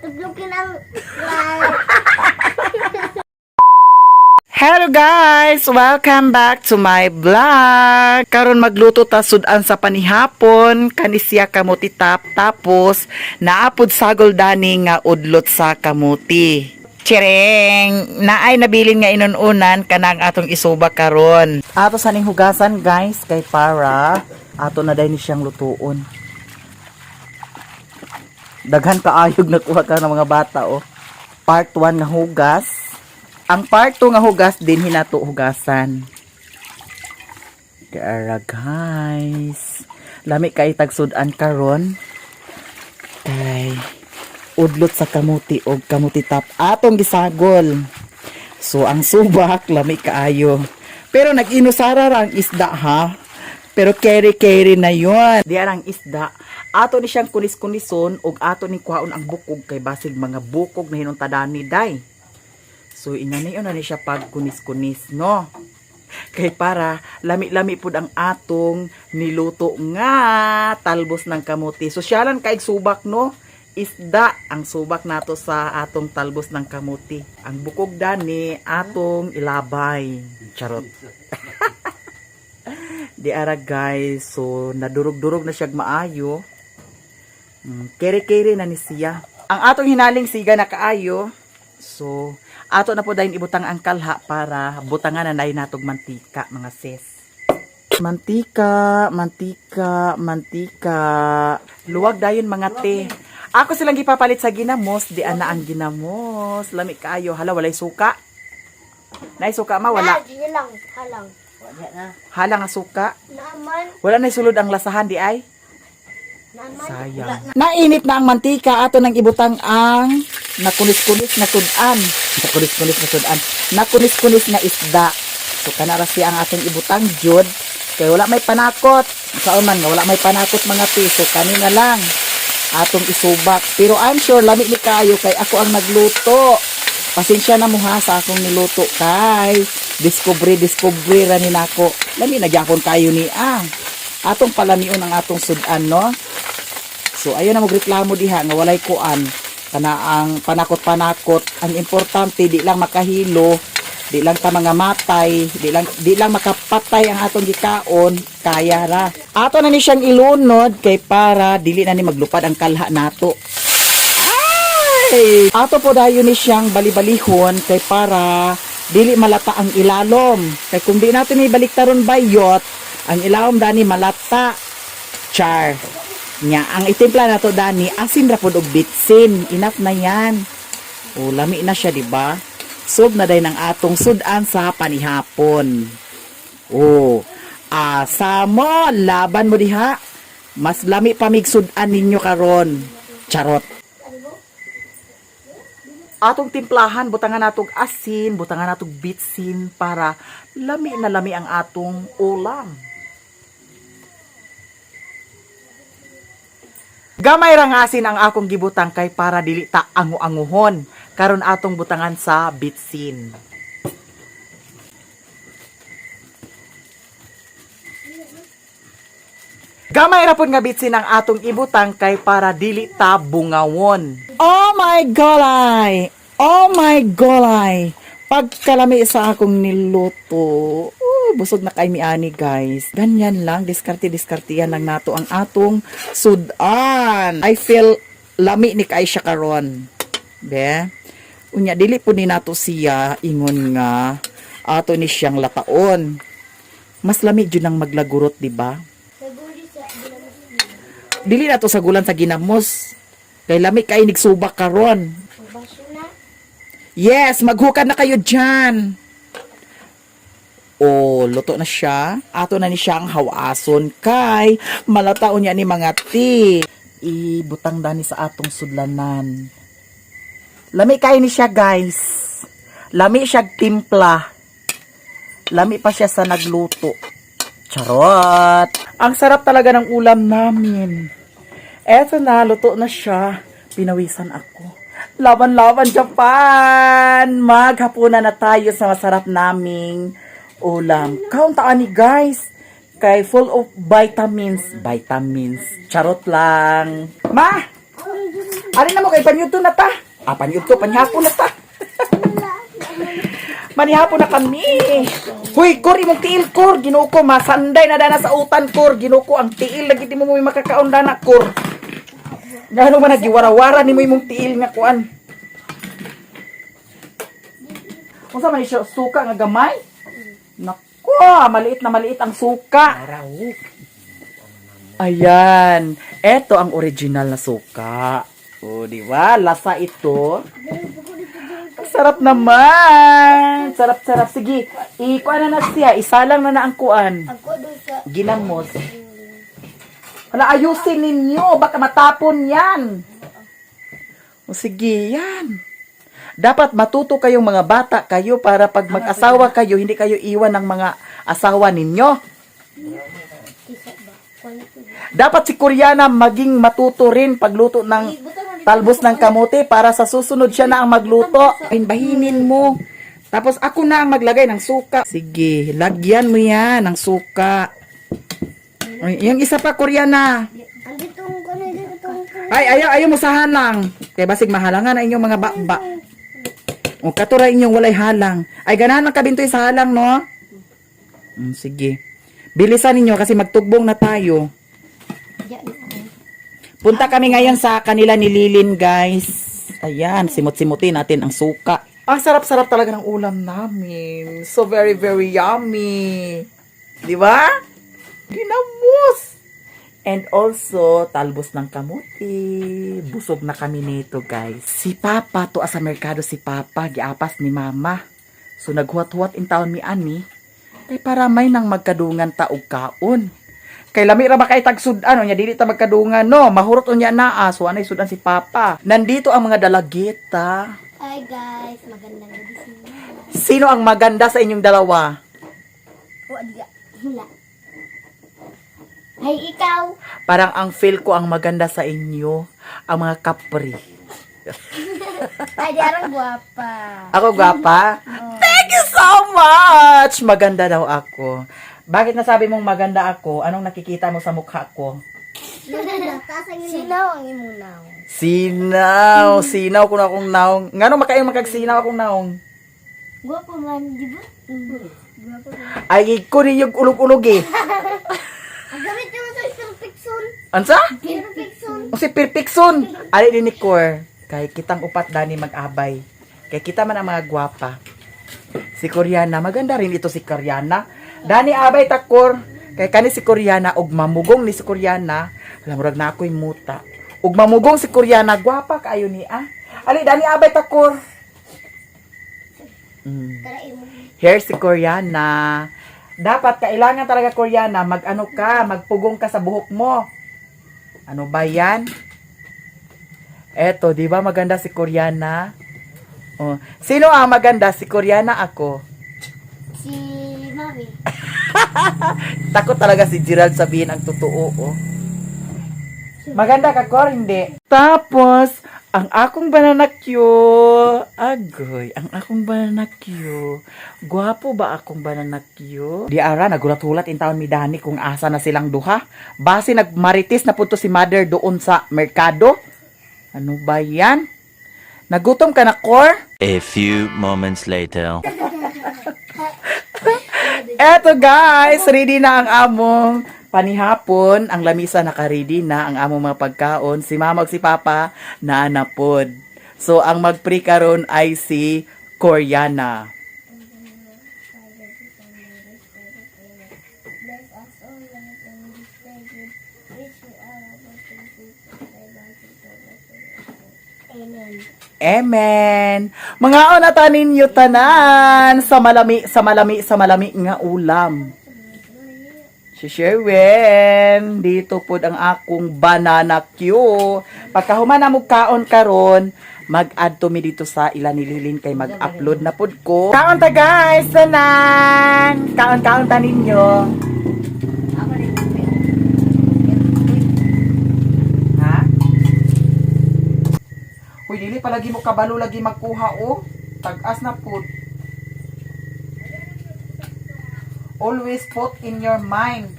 Tuglukin ang Hello guys! Welcome back to my vlog. Karon magluto ta sudan sa panihapon, kanisya kamuti tapos naapod sagol dani nga udlot sa kamuti. Tsereng! Naay nabilin nga inununan kanang atong isuba karon. Ato sa ning hugasan guys kay para ato na dahil ni siyang lutuon. Daghan kaayog nakuha ka ng mga bata oh. Part 1 nga hugas. Ang part 2 nga hugas din hinato hugasan. Kaya guys, lami kay tagsudan karon. Kay udlot sa kamuti o kamuti tap atong gisagol. So ang subak lami kaayo. Pero nag-inusara ra ang isda ha. Pero carry na yon. Diyan ang isda. Ato ni siyang kunis-kunison ug ato ni kuhaon ang bukog kay basil mga bukog na hinuntadani day. So inanayon na ni siya pag kunis-kunis no. Kay para lami-lami pud ang atong niluto nga talbos ng kamuti. So syalan kaig subak no. Isda ang subak nato sa atong talbos ng kamuti. Ang bukog dani atong ilabay. Charot. Di ara guys, so nadurog-durog na siya maayo. Kere-kere na ni siya. Ang atong hinaling siga na kaayo. So, ato na po dahil ibutang ang kalha para butangan na dahil natog mantika, mga sis. Mantika, mantika, mantika. Luwag dayon mga te. Ako silang gipapalit sa ginamos, di ana ang ginamos. Lami kaayo, hala walay suka. Nay suka ma wala. lang, halang. Halang nga suka. Naman, Wala na sulod ang lasahan di ay. naman. Sayang. Nainit na ang mantika, ato nang ibutang ang nakunis-kunis na sudan. Nakunis-kunis na sudan. Nakunis-kunis na isda. So kanara siya ang ating ibutang jud. Kaya wala may panakot. Saan man nga wala may panakot mga piso. Kanina lang atong isubak. Pero I'm sure lami ni kayo kay ako ang nagluto. Pasensya na mo ha sa akong niluto kay discovery ra ni nako. Lami nagyakon kayo ni atong palamion ang atong sudan no. So ayon na magreklamo diha nga walay kuan kana ang panakot-panakot. Ang importante di lang makahilo, di lang ta mga matay, di lang makapatay ang atong gikaon, kaya ra. Ato na ni siyang ilunod kay para dili na ni maglupad ang kalha nato. Ay! Ato po dayon ni siyang bali-balihon kay para dili malata ang ilalom. Kay kung di natin ibaliktaron bayot, ang ilawom dani malata. Char. Nya, ang itimpla na to dani, asin ra pod og bitsin. Enough na yan. O, lami na siya, di ba? Sub na day ng atong sudan sa panihapon. O, asa mo, laban mo diha. Mas lami pamig sudan ninyo karon. Charot. Atong timplahan, butangan natong asin, butangan natong bitsin para lami na lami ang atong ulam. Gamay ra nga asin ang akong gibutang kay para dili ta angu-anguhon. Karon atong butangan sa bitsin. Gamay ra pud nga bitsin ang atong ibutang kay para dili ta bungawon. Oh my golay! Oh my golay! Pagkalami sa akong niluto, busog na kay miani guys. Ganyan lang, diskarte-diskartiyan lang nato ang atong sudan. I feel lami ni kay siya karon. Be? Unya dili po ni nato siya ingon nga ato ni siyang lataon. Mas lami jud nang maglagurot, di ba? Dili na to sa gulan sa ginamos. Kay lami kay nigsubak karon. Yes, maghukad na kayo dyan. Oh, luto na siya. Ato na ni siyang hawason kay malataon niya ni mga ti. Ibutang dani sa atong sudlanan. Lami kay ni siya guys. Lami siya timpla. Lami pa siya sa nagluto. Charot! Ang sarap talaga ng ulam namin. Eto na, luto na siya. Pinawisan ako. Laban-laban Japan! Maghapunan na tayo sa masarap naming ulam. Kauntaan ni guys. Kay full of vitamins. Vitamins. Charot lang. Ma! Ari na mo kay panyud na ta. Panyud ko, panyhapon na ta. Manihapon na kami. Huy, Kor, imong tiil, Kor. Ginoo ko, masanday na dana sa utan, Kor. Ginoo ko, ang tiil, lagi di mo may makakaon dana, Kor. Gano'n man nagiwara-wara ni mo imong tiil nga kuan. Kung saan man siya, suka nga gamay? Naku, maliit ang suka. Ayan. Eto ang original na suka. O, di ba? Lasa ito. Ang sarap naman. Sarap-sarap. Sige, ikuan na siya. Isalang na ang kuan. Ako doon sa... Ginamos. Wala, ayusin ninyo. Baka matapon yan. O sige, yan. Dapat matuto kayong mga bata kayo para pag mag-asawa kayo, hindi kayo iwan ng mga asawa ninyo. Dapat si Koreana maging matuto rin pagluto ng talbos ng kamote para sa susunod siya na ang magluto. Bahinin mo. Tapos ako na ang maglagay ng suka. Sige, lagyan mo yan ng suka. Yung isa pa, Koreana. Anditong ko na ditong... Ay, ayaw mo sa halang. Kaya basig mahalangan na inyong mga bakba. O katura inyong walay halang. Ay, ganahan ng kabintoy sa halang, no? Sige. Bilisan ninyo kasi magtugbong na tayo. Punta kami ngayon sa kanila ni Lilin, guys. Ayan, simot-simutin natin ang suka. Ang sarap-sarap talaga ng ulam namin. So very, very yummy. Di ba? Ginamos. And also, talbos ng kamuti. Busog na kami nito, guys. Si Papa, to sa merkado si Papa, giapas ni Mama. So, naghuwat-huwat in taon mi ani. Kay para may nang magkadungan taog kaon. Kay lami ra ba kay tagsudan nya dili ta magkadungan no, mahurot unya naa. So anay sudan si Papa. Nandito ang mga dalagita. Hi guys, magandang gabi sa inyo. Sino ang maganda sa inyong dalawa? O, adiga. Hila. Ay, ikaw. Parang ang feel ko ang maganda sa inyo, ang mga kapri. Ay, di arang guwapa. Ako gwapa? Thank you so much! Maganda daw ako. Bakit nasabi mong maganda ako? Anong nakikita mo sa mukha ko? Sinaw ang imong naong. Sinaw ko na akong naong. Ngano makayo makagsinaw akong naong? Guwapo man, di ba? Guwapo man. Ay, kunin yung ulog-ulog eh. Ang gamit naman sa perfection. Ansa? Perfection. O si Perfection. Ali din ni Cor. Kay kitang upat dani mag-abay. Kay kita man ang mga gwapa. Si Koreana, maganda rin ito si Koreana. Dani abay takor. Kay kani si Koreana og mamugong ni si Koreana. Wala murag na ako'y muta. Og mamugong si Koreana, gwapa kaayo ni ah. Ali dani abay takor. Here si Koreana. Dapat kailangan talaga Koreana, mag-ano ka, magpugong ka sa buhok mo. Ano ba yan? Eto, di ba maganda si Koreana? Oh. Sino ang maganda? Si Koreana ako. Si Mami. Takot talaga si Gerald sabihin ang totoo, oh. Maganda ka, Cor? Hindi. Tapos, ang akong bananakyo, agoy, ang akong bananakyo, gwapo ba akong bananakyo? Di ara, nagulat-hulat in taon mi Dani kung asa na silang duha. Base nagmaritis na punto si mother doon sa merkado. Ano ba yan? Nagutom ka na, Cor? A few moments later. Eto guys, ready na ang among panihapon. Ang lamisa naka-ready na ang among mga pagkaon. Si Mama ug si Papa naanapod. So ang mag-pre karon ay si Koreana. Amen. Mga onata ninyo tanan sa malami nga ulam. Si Sherwin, dito pod ang akong banana Q. Pagkahuman na mo kaon karon, mag-add to me dito sa ilan nililin kay mag-upload na pod ko. Kaon ta guys, tanan. Kaon-kaon ta ninyo. Ha? Uy, dili palagi mo kabalo lagi magkuha oh. Tag-as na pod. Always put in your mind,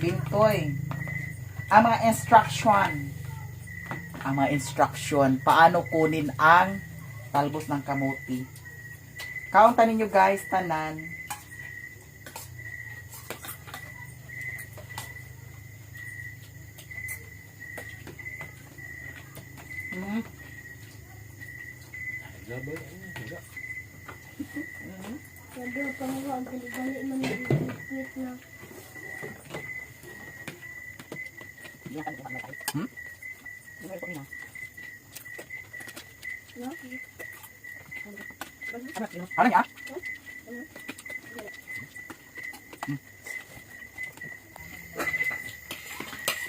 Bintoy, ang mga instruction. ang mga instruction paano kunin ang talbos ng kamuti. Kauntan ninyo guys, tanan. Lagi pa mo ang gali man wait na. Ano niya?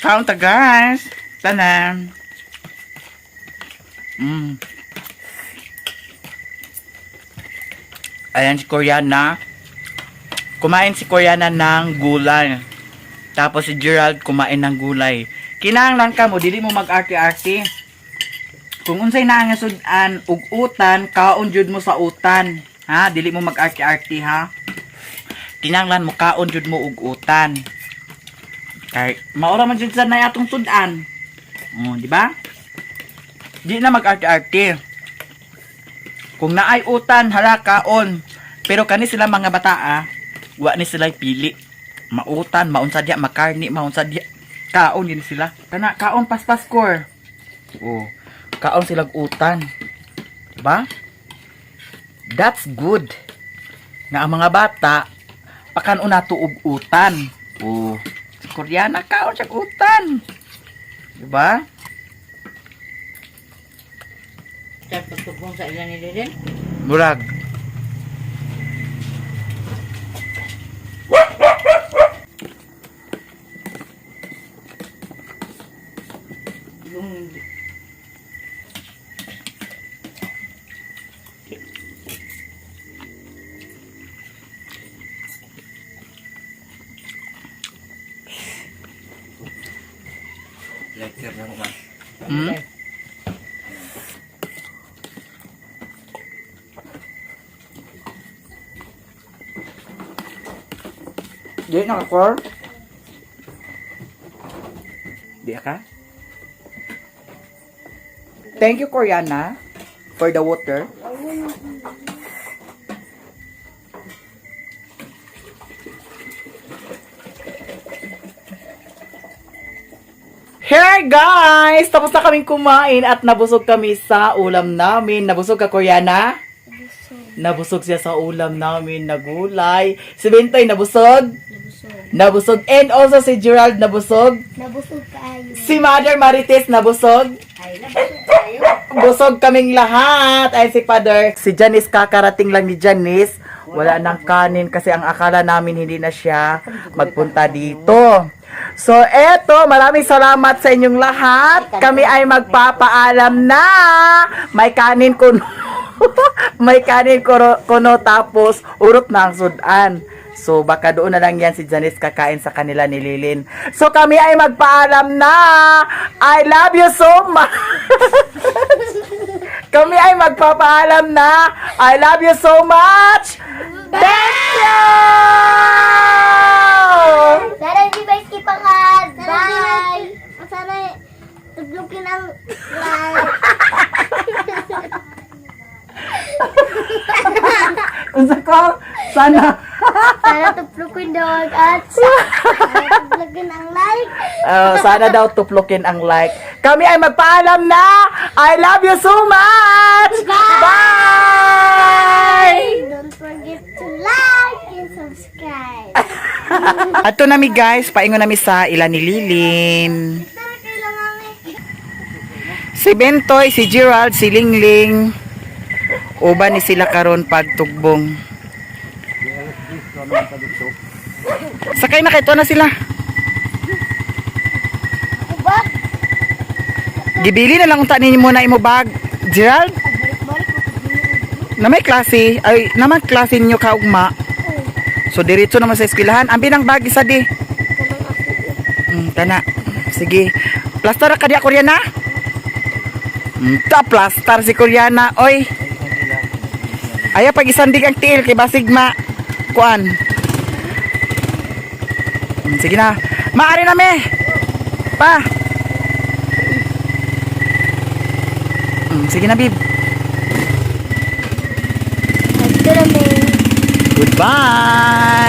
Count guys. Tanan. Ayan si Koreana. Kumain si Koreana ng gulay. Tapos si Gerald kumain ng gulay. Kinahanglan ka mo, dili mo mag-arti-arti. Kung unsay na nga sudan ug utan, kaon jud mo sa utan. Ha? Dili mo mag-arti-arti ha. Kinahanglan mo kaon jud mo ug utan. Kay maura man jud sa nay atong sudan. Oh, di ba? Di na mag-arti-arti. Kung naay utan, hala kaon. Pero kani sila mga bata wa ni sila pili. Mautan, maunsa diya, makarni, maunsa diya. Kaon din sila. Kana kaon paspas core. Oh, kaon sila utan. Diba? That's good. Nga ang mga bata pakan una tuog utan. Oh, si Koreana kaon siya utan. Diba? Sa pagtubong sa ilan ni Lilin? Murag. Yung lecture na ko man. Hmm? Di naka-core? Di ka? Thank you, Koreana, for the water. Here guys! Tapos na kaming kumain at nabusog kami sa ulam namin. Nabusog ka, Koreana? Nabusog siya sa ulam namin na gulay. Si Bentoy nabusog? Nabusog. And also si Gerald nabusog. Nabusog kaayo. Si Mother Marites nabusog. ay nabusog tayo. Busog kaming lahat. Ay si Father. Si Janice kakarating lang ni Janice. Wala nang kanin kasi ang akala namin hindi na siya magpunta dito. So eto, maraming salamat sa inyong lahat. Kami ay magpapaalam na. May kanin kuno. May kanin kuno tapos urot na ang sudan. So baka doon na lang yan si Janice kakain sa kanila ni Lilin. So kami ay magpaalam na. I love you so much. Kami ay magpapaalam na. I love you so much. Thank you! Sana hindi ba iskipangan? Bye! Sana tuglukin ang live. Unsa ko? Sana. Sana tuglukin daw at sana tuglukin ang like. Sana daw tuplukin ang like. Kami ay magpaalam na. I love you so much. Bye! Don't forget to like and subscribe. Ato nami guys, paingon nami sa ila ni Lilin. Sana kailangan Si Bentoy, si Gerald, si Lingling. Uban ni sila karon pagtugbong. Sakay na kay na sila. bag. Gibili na lang unta ninyo muna imo bag. Gerald, na may klase, ay naman klase ninyo kaugma. So diretso naman sa eskwelahan. Ambi ng bag isa di. Tana. Sige. Plaster ka diya Koreana? Ta plaster si Koreana. Oy. Aya pag isandig ang tiil kay basigma kuan. Sige na. Maari na me. Pa. Sige na, babe. Ito na, may. Goodbye!